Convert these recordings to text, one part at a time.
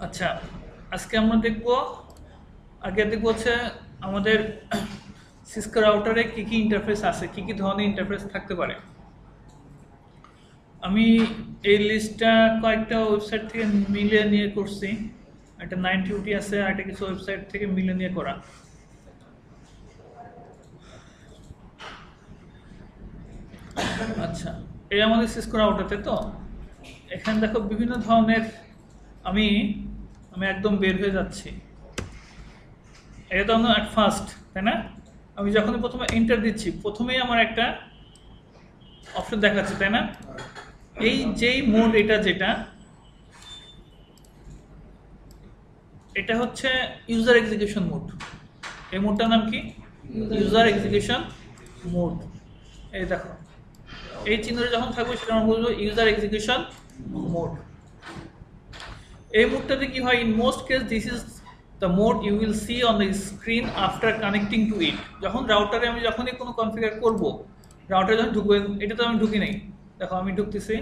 আচ্ছা, আজকে আমরা দেখব, আগে দেখব হচ্ছে আমাদের সিসকো রাউটারে কি কি ইন্টারফেস আছে, কি কি ধরনের ইন্টারফেস থাকতে পারে। আমি এই লিস্টটা কয়েকটা ওয়েবসাইট থেকে মিলিয়ে নিয়ে করছি। একটা 90UT আছে, আর একটা কিছু ওয়েবসাইট থেকে মিলিয়ে নিয়ে করা। আচ্ছা, এই আমাদের সিসকো রাউটারতে তো এখানে দেখো বিভিন্ন ধরনের। আমি আমি একদম বের হয়ে যাচ্ছি। এটা তো আমরা অ্যাট ফার্স্ট, তাই না? আমি যখনই প্রথমে এন্টার দিচ্ছি, প্রথমেই আমার একটা অপশন দেখাচ্ছে, তাই না? এই যেই মোড, যেটা এটা হচ্ছে ইউজার এক্সিকিউশন মোড। এই মোডটার নাম কি? User execution mode. এই দেখো, এই চিহ্নটা যখন থাকবে সেটা আমরা বলবো ইউজার এক্সিকিউশন মোড। এই মোডটাতে কি হয়, in most case this is the mode you will see on the screen after connecting to it. যখন রাউটারে আমি যখনই কোনো কনফিগার করব, রাউটারে যখন ঢুকবেন, এটা তো আমি ঢুকি নাই, দেখো আমি ঢুকতেছি,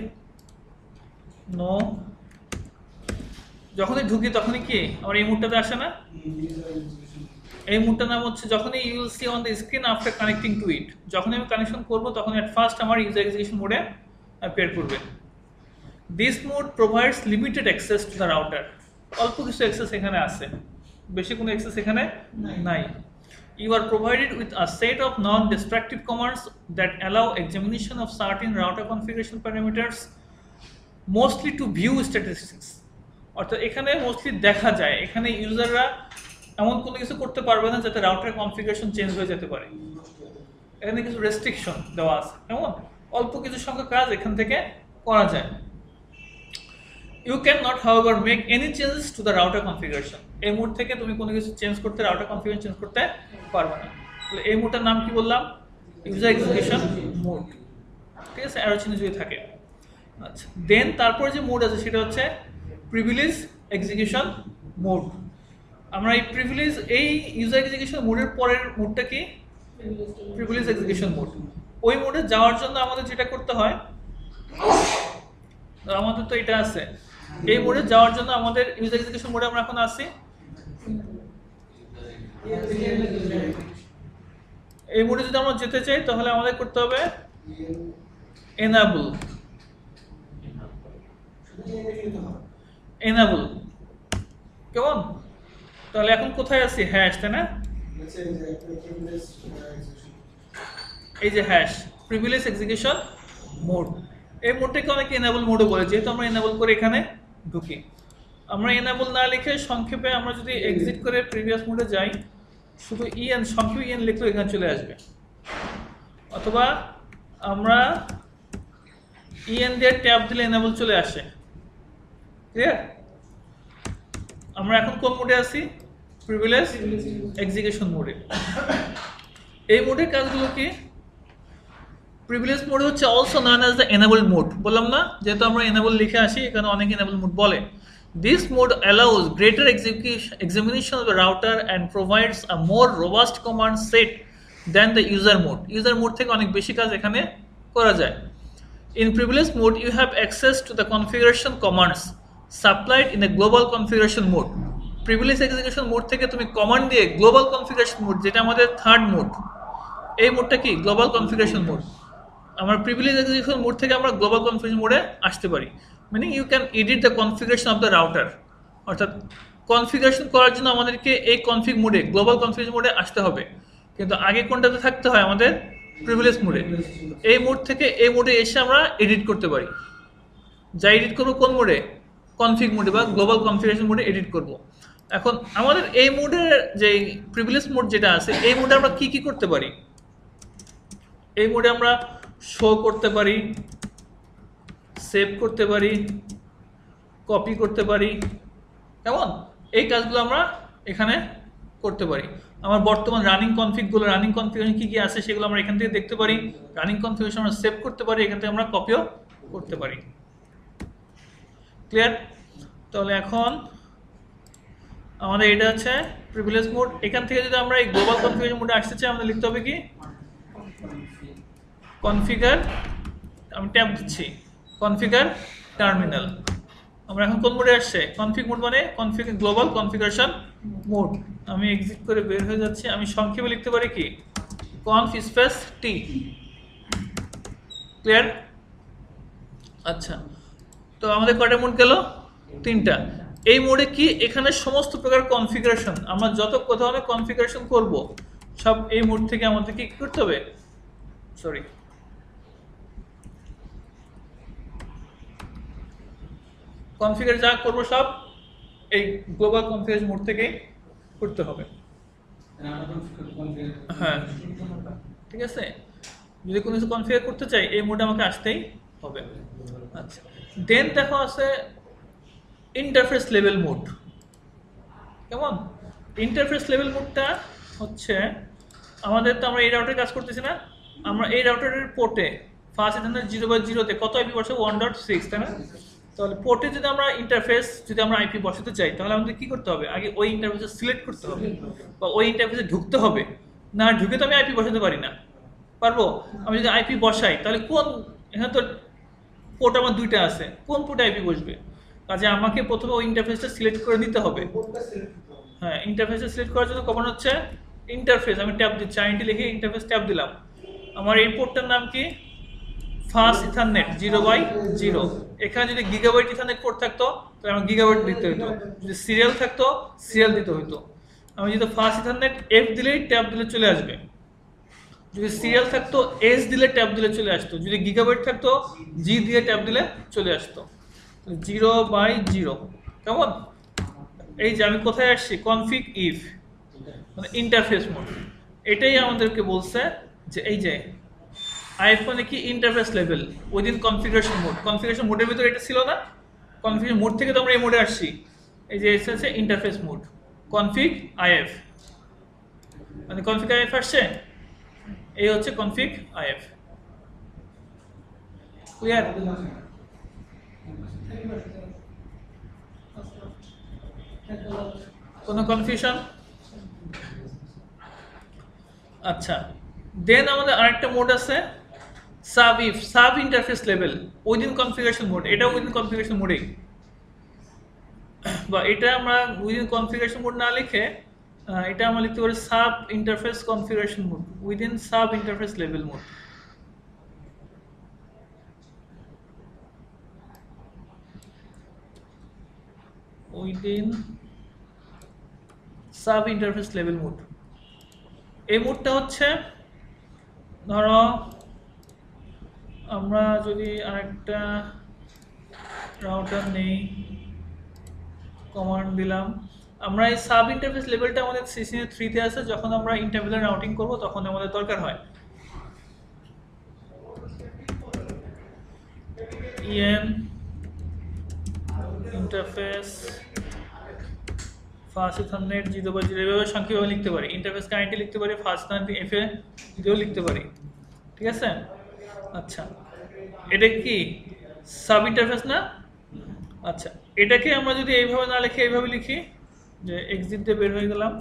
নো, যখনই ঢুকি তখনই কি আমার এই মোডটাতে আসে না? এই মোডটার নাম হচ্ছে যখনই you will see on the screen after connecting to it. যখনই আমি কানেকশন করব তখন এট ফার্স্ট আমার ইউজার এক্সিকিউশন মোডে অ্যাপিয়ার করবে। This mode provides limited access to the router. অল্প কিছু অ্যাক্সেস এখানে আছে, বেশি কোনো অ্যাক্সেস এখানে নাই। You are provided with a set of non-destructive commands that allow examination of certain router configuration parameters, mostly to view statistics. অর্থাৎ এখানে মোস্টলি দেখা যায়, এখানে ইউজাররা এমন কোনো কিছু করতে পারবে না যাতে রাউটার কনফিগারেশন চেঞ্জ হয়ে যেতে পারে। এখানে কিছু রেস্ট্রিকশন দেওয়া আছে, এমন অল্প কিছু সংখ্যক কাজ এখান থেকে করা যায়। You cannot, however, make any changes to the router configuration. এই মোড থেকে তুমি কোনো কিছু চেঞ্জ করতে, রাউটার কনফিগারেশন চেঞ্জ করতে পারবে না। তাহলে এই মোডটার নাম কি বললাম? User execution mode. ঠিক আছে, অ্যারো চিহ্ন যদি থাকে। আচ্ছা, দেন তারপরে যে মোড আছে সেটা হচ্ছে প্রিভিলেজ এক্সিকিউশন মোড। আমরা এই প্রিভিলেজ, এই ইউজার এক্সিকিউশন মোডের পরের মোডটা কি? Privilege execution mode. ওই মোডে যাওয়ার জন্য আমাদের যেটা করতে হয়, আমাদের তো এটা আছে, এই মোডে যাওয়ার জন্য আমাদের ইউজার এক্সিকিউশন মোডে আমরা এখন আছি। এই মোডে যদি আমরা যেতে চাই তাহলে আমাদের করতে হবে enable। কেমন? তাহলে এখন কোথায় আছি? হ্যাশ, তাই না? এই যে হ্যাশ, প্রিভিলেজ এক্সিকিউশন মোড। এই মোডটাকে অনেকে এনেবল মোডও বলে, যেহেতু আমরা এনেবল করে এখানে ঢুকি। আমরা এনেবল না লিখে সংক্ষেপে আমরা যদি এক্সিট করে প্রিভিয়াস মোডে যাই, শুধু ইএন, সংক্ষেপে ইএন লিখলেও এখানে চলে আসবে। অথবা আমরা ইএন দিয়ে ট্যাব দিলে এনেবল চলে আসে। ক্লিয়ার? আমরা এখন কোন মোডে আছি? প্রিভিলেজ এক্সিকিউশন মোডে। এই মোডের কাজগুলো কি? প্রিভিলেজ মোড হচ্ছে also known as the enabled mode. বললাম না, যেহেতু আমরা এনেবল লিখে আসি, এখানে অনেক এনেবল মোড বলে। This mode allows greater examination of the router and provides a more robust command set than the user mode. User mode থেকে অনেক বেশি কাজ এখানে করা যায়। In privilege mode, you have access to the configuration commands supplied in the global configuration mode. Privilege execution mode থেকে তুমি command দিয়ে গ্লোবাল কনফিগারেশন মোড, যেটা আমাদের থার্ড মোড, এই মোডটা কি? Global configuration mode. আমরা প্রিভিলেজ এক্সিকিউশন মোড থেকে আমরা গ্লোবাল কনফিগারেশন মোডে আসতে পারি। Meaning you can edit the configuration of the router. অর্থাৎ কনফিগারেশন করার জন্য আমাদেরকে এই কনফিগ মোডে, গ্লোবাল কনফিগারেশন মোডে আসতে হবে। কিন্তু আগে কোনটাতে থাকতে হয়? আমাদের প্রিভিলেজ মোডে। এই মোড থেকে এই মোডে এসে আমরা এডিট করতে পারি। যা এডিট করবো কোন মোডে? কনফিগ মোডে বা গ্লোবাল কনফিগারেশন মোডে এডিট করব। এখন আমাদের এই মোডের যে প্রিভিলেজ মোড যেটা আছে, এই মোডে আমরা কি কি করতে পারি? এই মোডে আমরা শো করতে পারি, সেভ করতে পারি, কপি করতে পারি। কেমন? এই কাজগুলো আমরা এখানে করতে পারি। আমার বর্তমান রানিং কনফিগগুলো, রানিং কনফিগারেশন কি কি আছে সেগুলো আমরা এখান থেকে দেখতে পারি। রানিং কনফিগারেশন আমরা সেভ করতে পারি, এখান থেকে আমরা কপিও করতে পারি। ক্লিয়ার? তাহলে এখন আমাদের এটা হচ্ছে প্রিভিলেজ মোড। এখান থেকে যদি আমরা এই গ্লোবাল কনফিগারেশন মোডে আসতে চাই, আমাদের লিখতে হবে কি? কনফিগার, আমি ট্যাব দিচ্ছি, কনফিগার টার্মিনাল। আমরা এখন কোন মোডে আসছে? কনফিগ মোড মানে গ্লোবাল কনফিগারেশন মোড। আমি এক্সিট করে বের হয়ে যাচ্ছি। আমি সংক্ষেপে লিখতে পারি কি কনফ স্পেস টি। ক্লিয়ার? আচ্ছা, তো আমাদের কয়টা মোড গেল? 3টা। এই মোডে কি এখানে সমস্ত প্রকার কনফিগারেশন আমরা যত ধরনের কনফিগারেশন করব সব এই মোড থেকে আমাদের কি করতে হবে? সরি, কনফিগার যা করব সব এই গ্লোবাল কনফিগারেশন মোড থেকেই করতে হবে। হ্যাঁ, ঠিক আছে। যদি কোনো কিছু কনফিগার করতে চাই এই মোডে আমাকে আসতেই হবে। আচ্ছা, দেন দেখো আছে ইন্টারফেস লেভেল মোড। কেমন? ইন্টারফেস লেভেল মোডটা হচ্ছে আমাদের তো আমরা এই রাউটারে কাজ করতেছি না, আমরা এই রাউটারের পোর্টে ফার্স্ট ইথারনেট 0/0-তে কত আইপি বসাবো? 1.6, তাই না? তাহলে পোর্টে যদি আমরা ইন্টারফেস যদি আমরা আইপি বসাতে চাই তাহলে আমাদের কি করতে হবে? আগে ওই ইন্টারফেসে সিলেক্ট করতে হবে বা ওই ইন্টারফেসে ঢুকতে হবে। না ঢুকে তো আমি আইপি বসাতে পারি না। পারবো? আমি যদি আইপি বসাই তাহলে কোন, এখানে তো পোর্ট আমার 2টা আছে, কোন পোর্টে আইপি বসবে? কাজে আমাকে প্রথমে ওই ইন্টারফেসটা সিলেক্ট করে নিতে হবে। হ্যাঁ, ইন্টারফেসে সিলেক্ট করার জন্য কখন হচ্ছে ইন্টারফেস, আমি ট্যাব দিচ্ছি, আইএনটি লিখে ইন্টারফেস ট্যাব দিলাম। আমার এই পোর্টটার নাম কি? Fast ethernet 0/0। এখানে যদি গিগাবাইট ইথারনেট পোর্ট থাকতো তাহলে আমার গিগাবাইট দিতে হতো, যদি সিরিয়াল থাকতো সিরিয়াল দিতে হতো। আমি যদি ফাস্ট ইথারনেট এফ দিলেই ট্যাব দিলে চলে আসবে, যদি সিরিয়াল থাকতো এস দিলে ট্যাব দিলে চলে আসতো, যদি গিগাবাইট থাকতো জি দিয়ে ট্যাব দিলে চলে আসতো। 0/0 কেমন? এই যে আমি কোথায় আসছি? কনফিগ ইফ মানে ইন্টারফেস মোড। এটাই আমাদেরকে বলছে যে এই যে আইএফ মানে কি interface level within configuration mode. Configuration মোডের ভিতরে এটা ছিল না, কনফিগারেশন মোড থেকে তো আমরা এই মোডে আসছি। এই যে এসেছে ইন্টারফেস মোড কনফিগ আইএফ, মানে কনফিগ আইএফ আসছে, এই হচ্ছে কনফিগ আইএফ। ক্লিয়ার? কোনো কনফিউশন? আচ্ছা, দেন আমাদের আরেকটা মোড আছে sub if, sub interface level within configuration mode. এটা উইদিন কনফিগারেশন মোডেই, বা এটা আমরা উইদিন কনফিগারেশন মোড না লিখে এটা আমরা লিখতে পারি sub interface configuration mode within sub interface level mode. Within sub interface level mode. এই মোডটা হচ্ছে ধরো আমরা যদি আরেকটা রাউটার নেই, কমান্ড দিলাম, আমরা এই সাব ইন্টারফেস লেভেলটা আমাদের সিসিএন 3-তে আছে। যখন আমরা ইন্টারভেলার রাউটিং করব তখন আমাদের দরকার হয় ইএম ইন্টারফেস ফাস্ট ইথারনেট 0/0 এভাবে সংক্ষেপে লিখতে পারি, ইন্টারফেস কারেন্টলি লিখতে পারি, ফাস্ট ইথারনেট এফএ দিয়েও লিখতে পারি। ঠিক আছে? আচ্ছা, এটা কি সাব ইন্টারফেস না? আচ্ছা, এটাকে আমরা যদি এইভাবে না লিখে এইভাবে লিখি যে এক্সিট দিয়ে বের হয়ে গেলাম,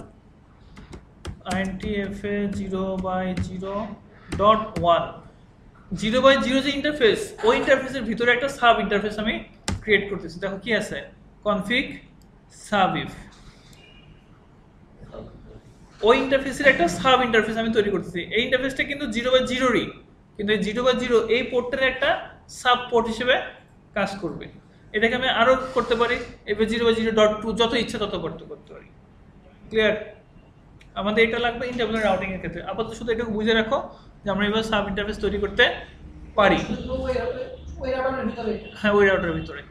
INTFA 0/0.1 0/0 যে ইন্টারফেস, ওই ইন্টারফেসের ভিতরে একটা সাব ইন্টারফেস আমি ক্রিয়েট করতেছি। দেখো কি আছে? Config sub if. ওই ইন্টারফেসের একটা সাব ইন্টারফেস আমি তৈরি করতেছি। এই ইন্টারফেসটা কিন্তু 0/0-ই, কিন্তু এই 0/0 এই পোর্টের একটা সাব পোর্ট হিসেবে কাজ করবে। এটাকে আমি আরো করতে পারি, এবার 0/0.2 যত ইচ্ছা তত করতে পারি। ক্লিয়ার? আমাদের এটা লাগবে ইন্টারভেলার রাউটিং এর ক্ষেত্রে। আপাতত শুধু এটাকে বুঝে রাখো যে আমরা এবার সাব ইন্টারফেস তৈরি করতে পারি। হ্যাঁ, ওই রাউটারের ভিতরে।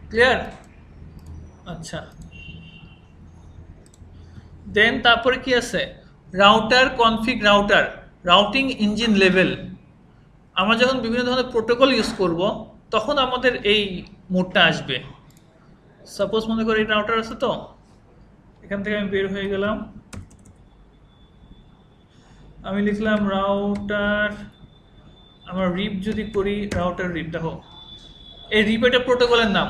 ক্লিয়ার? আচ্ছা, দেন তারপরে কি আছে? Router config router routing engine level. আমরা যখন বিভিন্ন ধরনের প্রোটোকল ইউজ করব তখন আমাদের এই মোডটা আসবে। সাপোজ মনে করি রাউটার আছে, তো এখান থেকে আমি বের হয়ে গেলাম, আমি লিখলাম রাউটার, আমার রিপ যদি করি রাউটার রিপ, দেখো এই রিপ একটা প্রোটোকলের নাম।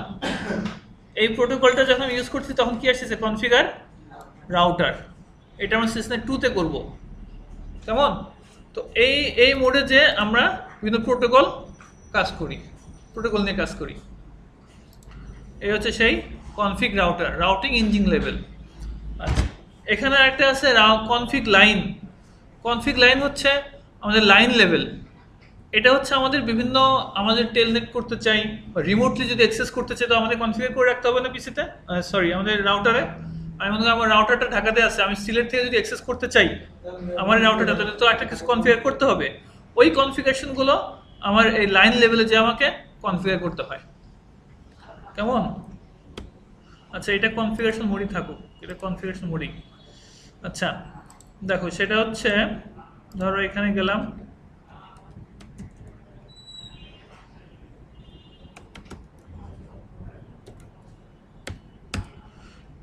এই প্রোটোকলটা যখন ইউজ করছি তখন কি আসছে? Configure router. এটা আমরা সিস্টেম 2-তে করব। কেমন? তো এই মোডে যে আমরা বিভিন্ন প্রোটোকল কাজ করি, প্রোটোকল নিয়ে কাজ করি। এই হচ্ছে সেই config router, routing engine level. আচ্ছা, এখানে একটা আছে কনফিগ লাইন। কনফিগ লাইন হচ্ছে আমাদের লাইন লেভেল। এটা হচ্ছে আমাদের বিভিন্ন, আমাদের টেলনেট করতে চাই বা রিমোটলি যদি অ্যাক্সেস করতে চাই তো আমাদের কনফিগার করে রাখতে হবে না পিসিতে, সরি আমাদের রাউটারে। আমি মনে করি আমার রাউটারটা ঢাকাতে আছে, আমি সিলেট থেকে যদি অ্যাক্সেস করতে চাই আমার রাউটারটা, তাহলে তো একটা কিছু কনফিগার করতে হবে। ওই কনফিগারেশনগুলো আমার এই লাইন লেভেলে যে আমাকে কনফিগার করতে হয়। কেমন? আচ্ছা, এটা কনফিগারেশন মোডই থাকুক, এটা কনফিগারেশন মোডই। আচ্ছা দেখো, সেটা হচ্ছে ধরো এখানে গেলাম,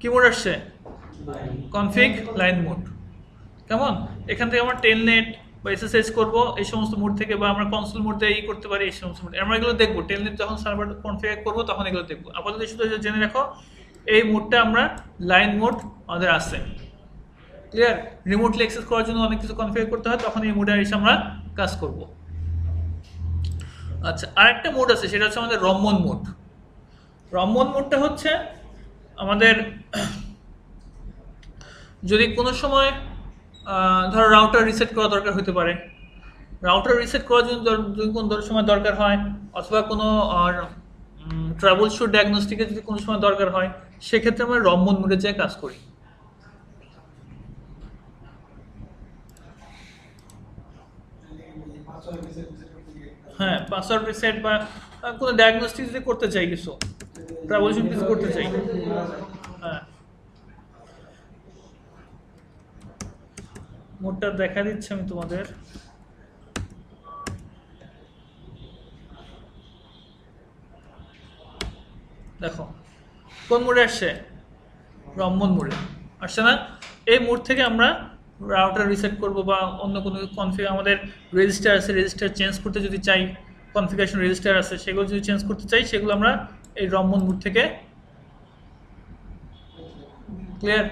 কি মোড আসছে? Config line mode. কেমন? এখান থেকে আমরা টেলনেট বা এসএসএস করব এই সমস্ত মোড থেকে, বা আমরা কনসোল মোড দিয়ে করতে পারি এই সমস্ত মোড। আমরা এগুলো দেখবো টেলনেট যখন সার্ভার কনফিগার করবো তখন এগুলো দেখবো। আপাতত শুধু জেনে রাখো এই মোডটা আমরা লাইন মোড আমাদের আছে। ক্লিয়ার? রিমোটলি অ্যাক্সেস করার জন্য অনেক কিছু কনফিগার করতে হয়, তখন এই মোডে এসে আমরা কাজ করব। আচ্ছা, আরেকটা মোড আছে, সেটা হচ্ছে আমাদের রম্বন মোড। রম্বন মোডটা হচ্ছে আমাদের যদি কোনো সময় ধরো রাউটার রিসেট করা দরকার হতে পারে, রাউটার রিসেট করার জন্য যদি কোনো সময় দরকার হয়, অথবা কোনো ট্রাবল শুট ডায়াগনস্টিকের যদি কোনো সময় দরকার হয়, সেক্ষেত্রে আমরা রম্বন মোডে যেয়ে কাজ করি। হ্যাঁ, পাসওয়ার্ড রিসেট বা কোনো ডায়াগনস্টিক যদি করতে চাই, কিছু ট্রাবল শুট কিছু করতে চাই। হ্যাঁ, মোডটা দেখা দিচ্ছে আমি তোমাদের। দেখো কোন মোডে আসছে? রম্বন মোডে আসছে না? এই মোড থেকে আমরা রাউটার রিসেট করব বা অন্য কোনো কনফিগ, আমাদের রেজিস্টার আছে, রেজিস্টার চেঞ্জ করতে যদি চাই, কনফিগারেশন রেজিস্টার আছে, সেগুলো যদি চেঞ্জ করতে চাই, সেগুলো আমরা এই রম্বন মোড থেকে। ক্লিয়ার?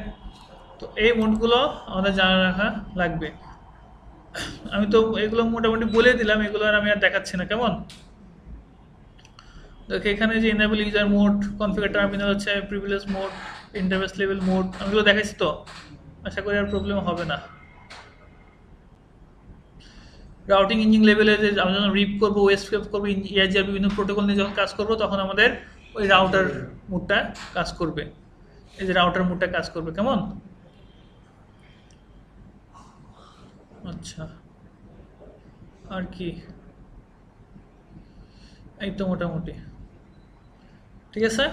তো এই মোডগুলো আমাদের জানা রাখা লাগবে। আমি তো এগুলো মোটামুটি বলে দিলাম, এগুলো আর আমি আর দেখাচ্ছি না। কেমন? দেখো এখানে যে enable user mode, configure terminal হচ্ছে, privilege mode, interface level mode, আমি এগুলো দেখাচ্ছি। তো আশা করি আর প্রবলেম হবে না। রাউটিং ইঞ্জিন লেভেলে যে আমরা যখন রিপ করবো, ওয়েস্টকেপ করবো, ইআইজিআর বিভিন্ন প্রোটোকল নিয়ে যখন কাজ করবো, তখন আমাদের ওই রাউটার মোডটা কাজ করবে। এই যে রাউটার মোডটা কাজ করবে। কেমন? আচ্ছা, আর কি? এই তো মোটামুটি ঠিক আছে।